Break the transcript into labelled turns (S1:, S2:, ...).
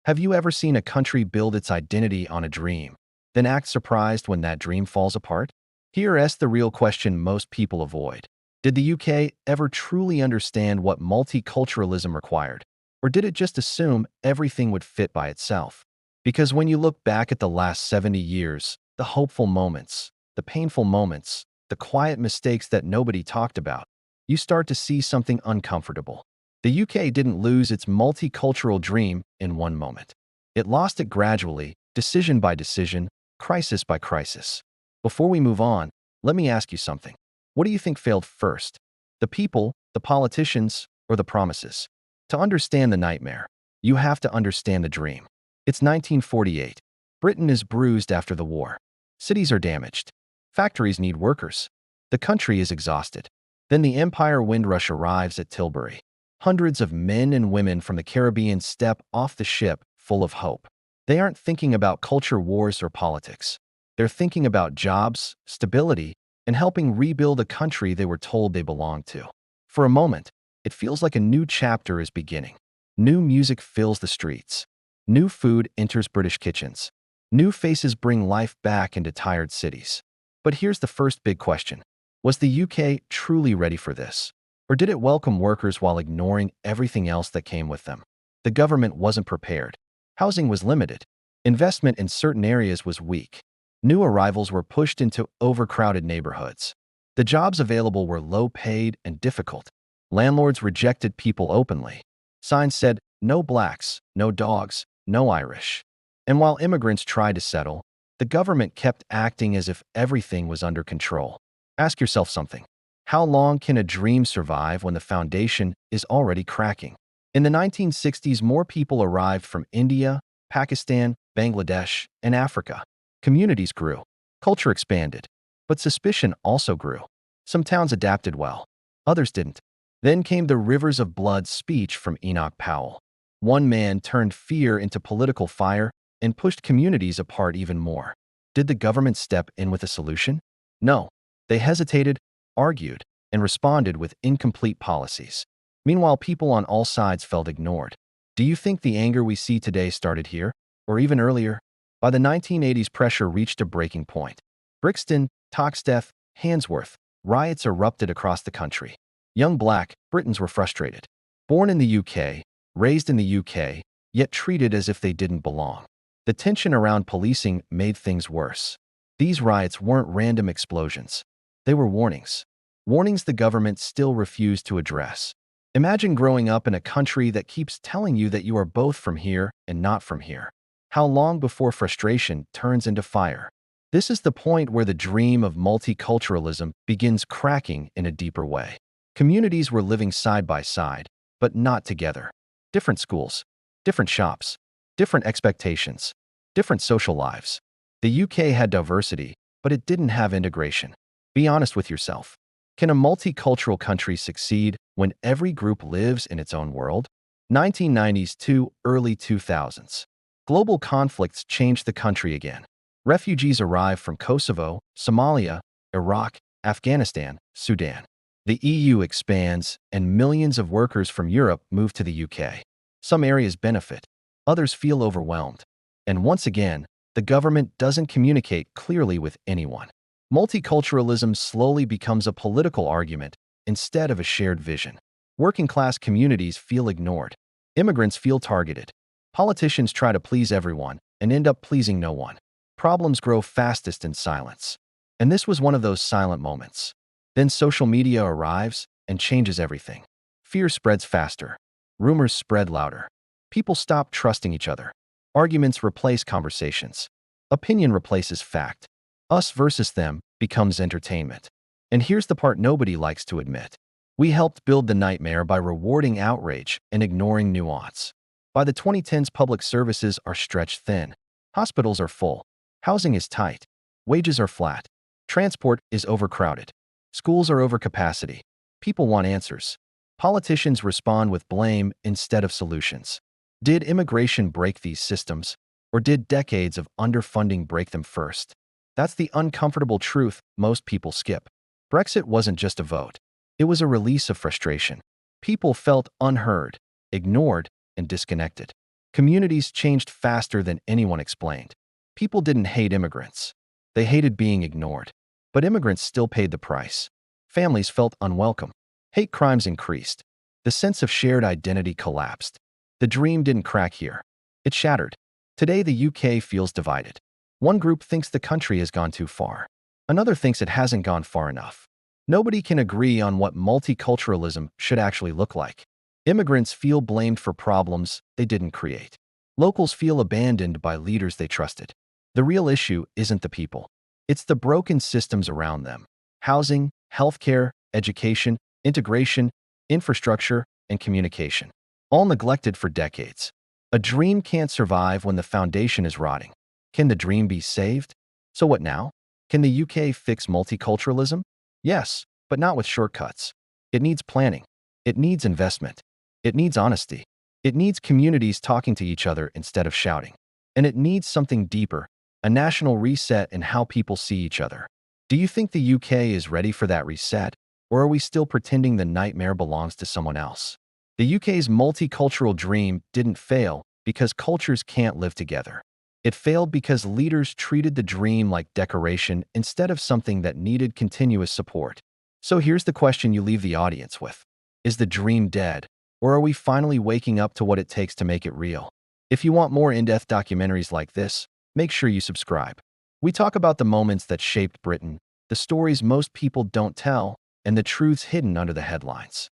S1: Have you ever seen a country build its identity on a dream, then act surprised when that dream falls apart? Here's the real question most people avoid. Did the UK ever truly understand what multiculturalism required? Or did it just assume everything would fit by itself? Because when you look back at the last 70 years, the hopeful moments, the painful moments, the quiet mistakes that nobody talked about, you start to see something uncomfortable. The UK didn't lose its multicultural dream in one moment. It lost it gradually, decision by decision, crisis by crisis. Before we move on, let me ask you something. What do you think failed first? The people, the politicians, or the promises? To understand the nightmare, you have to understand the dream. It's 1948. Britain is bruised after the war. Cities are damaged. Factories need workers. The country is exhausted. Then the Empire Windrush arrives at Tilbury. Hundreds of men and women from the Caribbean step off the ship full of hope. They aren't thinking about culture wars or politics. They're thinking about jobs, stability, and helping rebuild a country they were told they belonged to. For a moment, it feels like a new chapter is beginning. New music fills the streets. New food enters British kitchens. New faces bring life back into tired cities. But here's the first big question. Was the UK truly ready for this? Or did it welcome workers while ignoring everything else that came with them? The government wasn't prepared. Housing was limited. Investment in certain areas was weak. New arrivals were pushed into overcrowded neighborhoods. The jobs available were low-paid and difficult. Landlords rejected people openly. Signs said, "No blacks, no dogs, no Irish." And while immigrants tried to settle, the government kept acting as if everything was under control. Ask yourself something. How long can a dream survive when the foundation is already cracking? In the 1960s, more people arrived from India, Pakistan, Bangladesh, and Africa. Communities grew. Culture expanded. But suspicion also grew. Some towns adapted well. Others didn't. Then came the rivers of blood speech from Enoch Powell. One man turned fear into political fire and pushed communities apart even more. Did the government step in with a solution? No. They hesitated, argued, and responded with incomplete policies. Meanwhile, people on all sides felt ignored. Do you think the anger we see today started here, or even earlier? By the 1980s, pressure reached a breaking point. Brixton, Toxteth, Handsworth, riots erupted across the country. Young Black Britons were frustrated. Born in the UK, raised in the UK, yet treated as if they didn't belong. The tension around policing made things worse. These riots weren't random explosions. They were warnings. Warnings the government still refused to address. Imagine growing up in a country that keeps telling you that you are both from here and not from here. How long before frustration turns into fire? This is the point where the dream of multiculturalism begins cracking in a deeper way. Communities were living side by side, but not together. Different schools, different shops, different expectations, different social lives. The UK had diversity, but it didn't have integration. Be honest with yourself. Can a multicultural country succeed when every group lives in its own world? 1990s to early 2000s. Global conflicts changed the country again. Refugees arrived from Kosovo, Somalia, Iraq, Afghanistan, Sudan. The EU expands, and millions of workers from Europe move to the UK. Some areas benefit, others feel overwhelmed. And once again, the government doesn't communicate clearly with anyone. Multiculturalism slowly becomes a political argument instead of a shared vision. Working-class communities feel ignored. Immigrants feel targeted. Politicians try to please everyone and end up pleasing no one. Problems grow fastest in silence. And this was one of those silent moments. Then social media arrives and changes everything. Fear spreads faster. Rumors spread louder. People stop trusting each other. Arguments replace conversations. Opinion replaces fact. Us versus them becomes entertainment. And here's the part nobody likes to admit. We helped build the nightmare by rewarding outrage and ignoring nuance. By the 2010s, public services are stretched thin. Hospitals are full. Housing is tight. Wages are flat. Transport is overcrowded. Schools are over capacity. People want answers. Politicians respond with blame instead of solutions. Did immigration break these systems, or did decades of underfunding break them first? That's the uncomfortable truth most people skip. Brexit wasn't just a vote. It was a release of frustration. People felt unheard, ignored, and disconnected. Communities changed faster than anyone explained. People didn't hate immigrants. They hated being ignored. But immigrants still paid the price. Families felt unwelcome. Hate crimes increased. The sense of shared identity collapsed. The dream didn't crack here. It shattered. Today, the UK feels divided. One group thinks the country has gone too far. Another thinks it hasn't gone far enough. Nobody can agree on what multiculturalism should actually look like. Immigrants feel blamed for problems they didn't create. Locals feel abandoned by leaders they trusted. The real issue isn't the people. It's the broken systems around them. Housing, healthcare, education, integration, infrastructure, and communication. All neglected for decades. A dream can't survive when the foundation is rotting. Can the dream be saved? So what now? Can the UK fix multiculturalism? Yes, but not with shortcuts. It needs planning. It needs investment. It needs honesty. It needs communities talking to each other instead of shouting. And it needs something deeper, a national reset in how people see each other. Do you think the UK is ready for that reset, or are we still pretending the nightmare belongs to someone else? The UK's multicultural dream didn't fail because cultures can't live together. It failed because leaders treated the dream like decoration instead of something that needed continuous support. So here's the question you leave the audience with. Is the dream dead, or are we finally waking up to what it takes to make it real? If you want more in-depth documentaries like this, make sure you subscribe. We talk about the moments that shaped Britain, the stories most people don't tell, and the truths hidden under the headlines.